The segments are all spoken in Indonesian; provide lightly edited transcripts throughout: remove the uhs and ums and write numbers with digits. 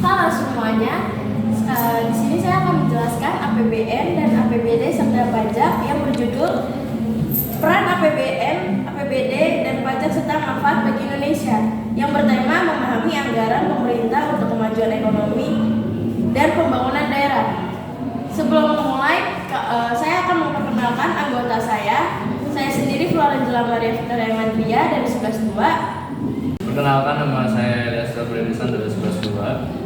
Halo semuanya, di sini saya akan menjelaskan APBN dan APBD serta pajak yang berjudul Peran APBN, APBD, dan pajak serta manfaat bagi Indonesia, yang bertema memahami anggaran pemerintah untuk kemajuan ekonomi dan pembangunan daerah. Sebelum memulai, saya akan memperkenalkan anggota saya. Saya sendiri Florangela Maria Victoria Mandria dari 11.2. Perkenalkan, nama saya Elias Gabrielisan dari 11.2.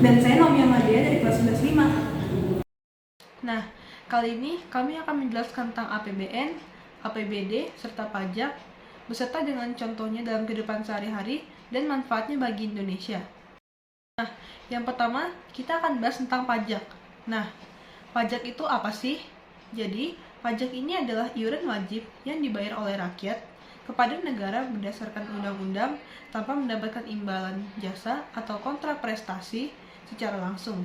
Dan saya Naomi Amadia dari kelas 11.5. Nah, kali ini kami akan menjelaskan tentang APBN, APBD, serta pajak, beserta dengan contohnya dalam kehidupan sehari-hari dan manfaatnya bagi Indonesia. Nah, yang pertama, kita akan bahas tentang pajak. Nah, pajak itu apa sih? Jadi, pajak ini adalah iuran wajib yang dibayar oleh rakyat kepada negara berdasarkan undang-undang tanpa mendapatkan imbalan jasa atau kontrak prestasi secara langsung.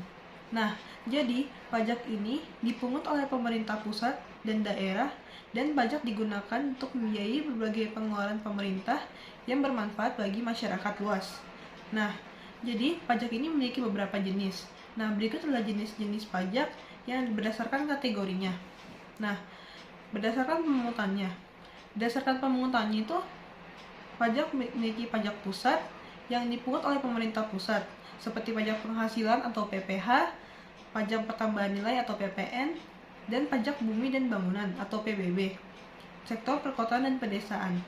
Nah, jadi pajak ini dipungut oleh pemerintah pusat dan daerah, dan pajak digunakan untuk membiayai berbagai pengeluaran pemerintah yang bermanfaat bagi masyarakat luas. Nah, jadi pajak ini memiliki beberapa jenis. Nah, berikut adalah jenis-jenis pajak yang berdasarkan kategorinya. Nah, berdasarkan pemungutannya. Berdasarkan pemungutannya itu, pajak memiliki pajak pusat yang dipungut oleh pemerintah pusat, seperti pajak penghasilan atau PPH, pajak pertambahan nilai atau PPN, dan pajak bumi dan bangunan atau PBB, sektor perkotaan dan pedesaan.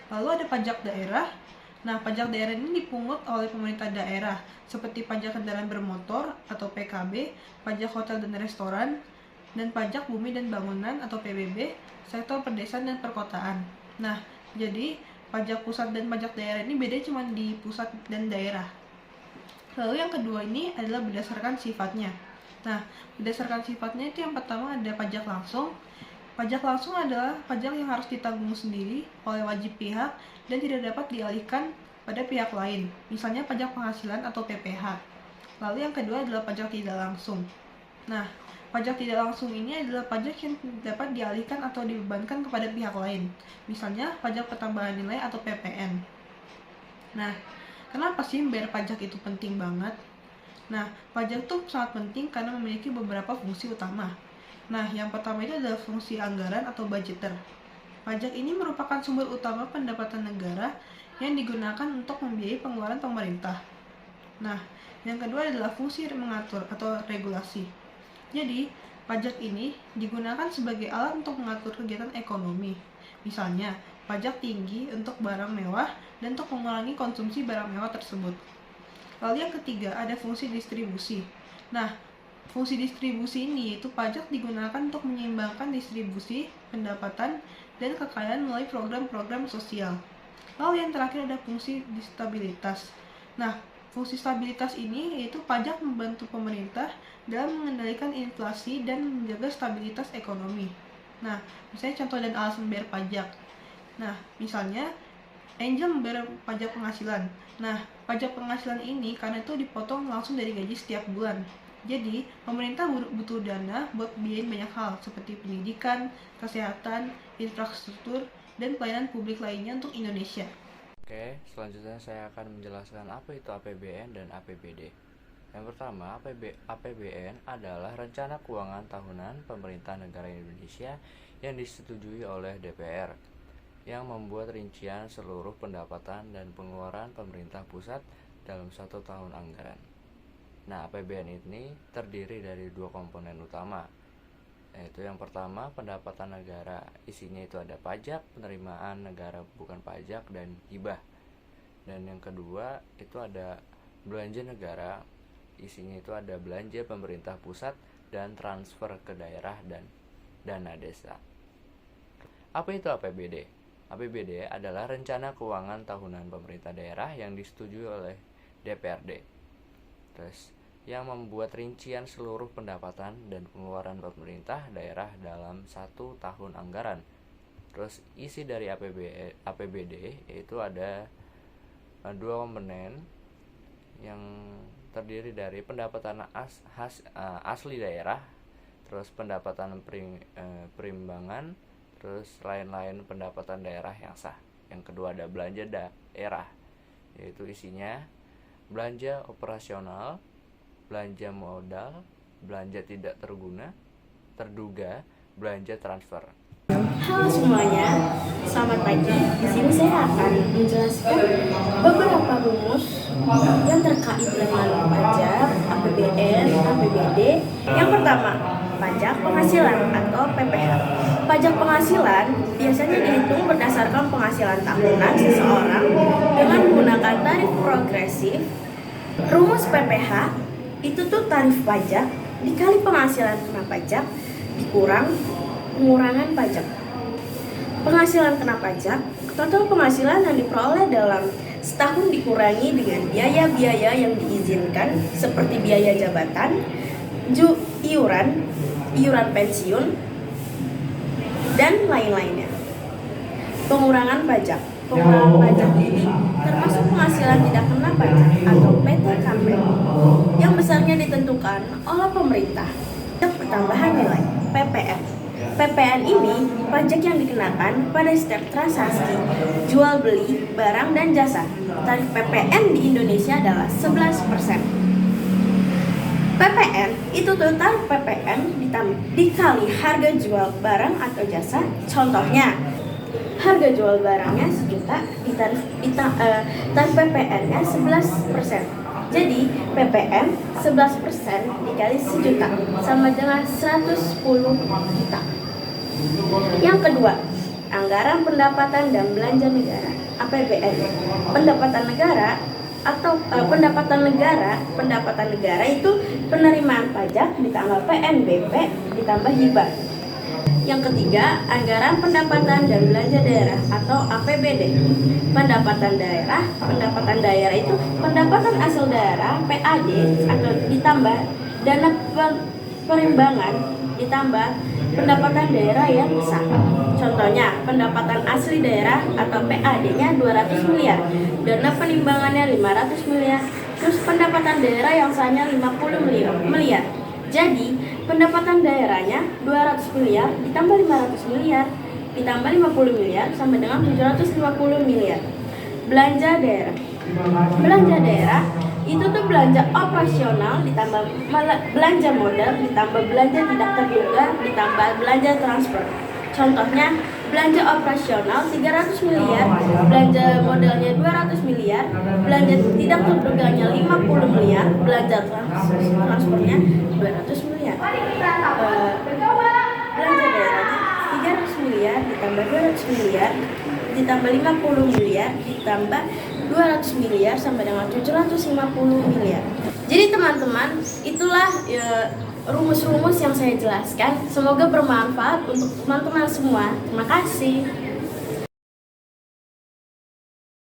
Lalu ada pajak daerah. Nah, pajak daerah ini dipungut oleh pemerintah daerah, seperti pajak kendaraan bermotor atau PKB, pajak hotel dan restoran, dan pajak bumi dan bangunan atau PBB, sektor pedesaan dan perkotaan. Nah, jadi pajak pusat dan pajak daerah ini beda cuma di pusat dan daerah. Lalu yang kedua ini adalah berdasarkan sifatnya. Nah, berdasarkan sifatnya itu yang pertama ada pajak langsung. Pajak langsung adalah pajak yang harus ditanggung sendiri oleh wajib pihak dan tidak dapat dialihkan pada pihak lain, misalnya pajak penghasilan atau PPH. Lalu yang kedua adalah pajak tidak langsung. Nah, pajak tidak langsung ini adalah pajak yang dapat dialihkan atau dibebankan kepada pihak lain, misalnya pajak pertambahan nilai atau PPN. Nah, kenapa sih membayar pajak itu penting banget? Nah, pajak itu sangat penting karena memiliki beberapa fungsi utama. Nah, yang pertama itu adalah fungsi anggaran atau budgeter. Pajak ini merupakan sumber utama pendapatan negara yang digunakan untuk membiayai pengeluaran pemerintah. Nah, yang kedua adalah fungsi mengatur atau regulasi. Jadi, pajak ini digunakan sebagai alat untuk mengatur kegiatan ekonomi. Misalnya, pajak tinggi untuk barang mewah dan untuk mengurangi konsumsi barang mewah tersebut. Lalu yang ketiga, ada fungsi distribusi. Nah, fungsi distribusi ini yaitu pajak digunakan untuk menyeimbangkan distribusi, pendapatan, dan kekayaan melalui program-program sosial. Lalu yang terakhir ada fungsi stabilitas. Nah, fungsi stabilitas ini yaitu pajak membantu pemerintah dalam mengendalikan inflasi dan menjaga stabilitas ekonomi. Nah, misalnya contoh dan alasan bayar pajak. Nah, misalnya Angel membayar pajak penghasilan. Nah, pajak penghasilan ini karena itu dipotong langsung dari gaji setiap bulan. Jadi, pemerintah butuh dana buat biayain banyak hal seperti pendidikan, kesehatan, infrastruktur, dan pelayanan publik lainnya untuk Indonesia. Oke, selanjutnya saya akan menjelaskan apa itu APBN dan APBD. Yang pertama, APBN adalah Rencana Keuangan Tahunan Pemerintah Negara Indonesia yang disetujui oleh DPR, yang membuat rincian seluruh pendapatan dan pengeluaran pemerintah pusat dalam satu tahun anggaran. Nah, APBN ini terdiri dari dua komponen utama, yaitu yang pertama pendapatan negara, isinya itu ada pajak, penerimaan negara bukan pajak, dan hibah. Dan yang kedua itu ada belanja negara, isinya itu ada belanja pemerintah pusat dan transfer ke daerah dan dana desa. Apa itu APBD? APBD adalah Rencana Keuangan Tahunan Pemerintah Daerah yang disetujui oleh DPRD. Terus yang membuat rincian seluruh pendapatan dan pengeluaran pemerintah daerah dalam satu tahun anggaran. Terus isi dari APBD yaitu ada dua komponen yang terdiri dari pendapatan asli daerah, terus pendapatan perimbangan, terus lain-lain pendapatan daerah yang sah. Yang kedua ada belanja daerah, yaitu isinya belanja operasional, belanja modal, belanja tidak terduga, belanja transfer. Halo semuanya, selamat pagi. Di sini saya akan menjelaskan beberapa rumus yang terkait dengan pajak, APBN, APBD. Yang pertama, pajak penghasilan atau PPH. Pajak penghasilan biasanya dihitung berdasarkan penghasilan tahunan seseorang dengan menggunakan tarif progresif. Rumus PPH itu tuh tarif pajak dikali penghasilan kena pajak dikurang pengurangan pajak. Penghasilan kena pajak, total penghasilan yang diperoleh dalam setahun dikurangi dengan biaya-biaya yang diizinkan seperti biaya jabatan, iuran pensiun, dan lain-lainnya. Pengurangan pajak. Pengurangan pajak ini termasuk penghasilan tidak kena pajak atau PTKP yang besarnya ditentukan oleh pemerintah. Pertambahan nilai (PPN). PPN ini pajak yang dikenakan pada setiap transaksi jual beli barang dan jasa. Tarif PPN di Indonesia adalah 11%. PPN itu total PPN dikali harga jual barang atau jasa. Contohnya, harga jual barangnya 1 juta, tarif PPN-nya 11%. Jadi PPN 11% dikali 1 juta sama dengan 110 juta. Yang kedua, anggaran pendapatan dan belanja negara (APBN). Pendapatan negara itu penerimaan pajak ditambah PNBP ditambah hibah. Yang ketiga, anggaran pendapatan dan belanja daerah atau APBD. Pendapatan daerah itu pendapatan asal daerah (PAD) atau ditambah dana perimbangan ditambah pendapatan daerah yang sah. Contohnya, pendapatan asli daerah atau PAD-nya 200 miliar, dana penimbangannya 500 miliar, terus pendapatan daerah yang sahnya 50 miliar. Jadi, pendapatan daerahnya 200 miliar ditambah 500 miliar ditambah 50 miliar sama dengan 750 miliar. Belanja daerah itu tuh belanja operasional ditambah belanja modal ditambah belanja tidak terduga ditambah belanja transfer. Contohnya, belanja operasional 300 miliar, belanja modalnya 200 miliar, belanja tidak terduganya 50 miliar, belanja transfernya 200 miliar. Belanja daerahnya 300 miliar ditambah 200 miliar ditambah 50 miliar ditambah 200 miliar sama dengan 750 miliar. Jadi teman-teman, itulah rumus-rumus yang saya jelaskan. Semoga bermanfaat untuk teman-teman semua. Terima kasih.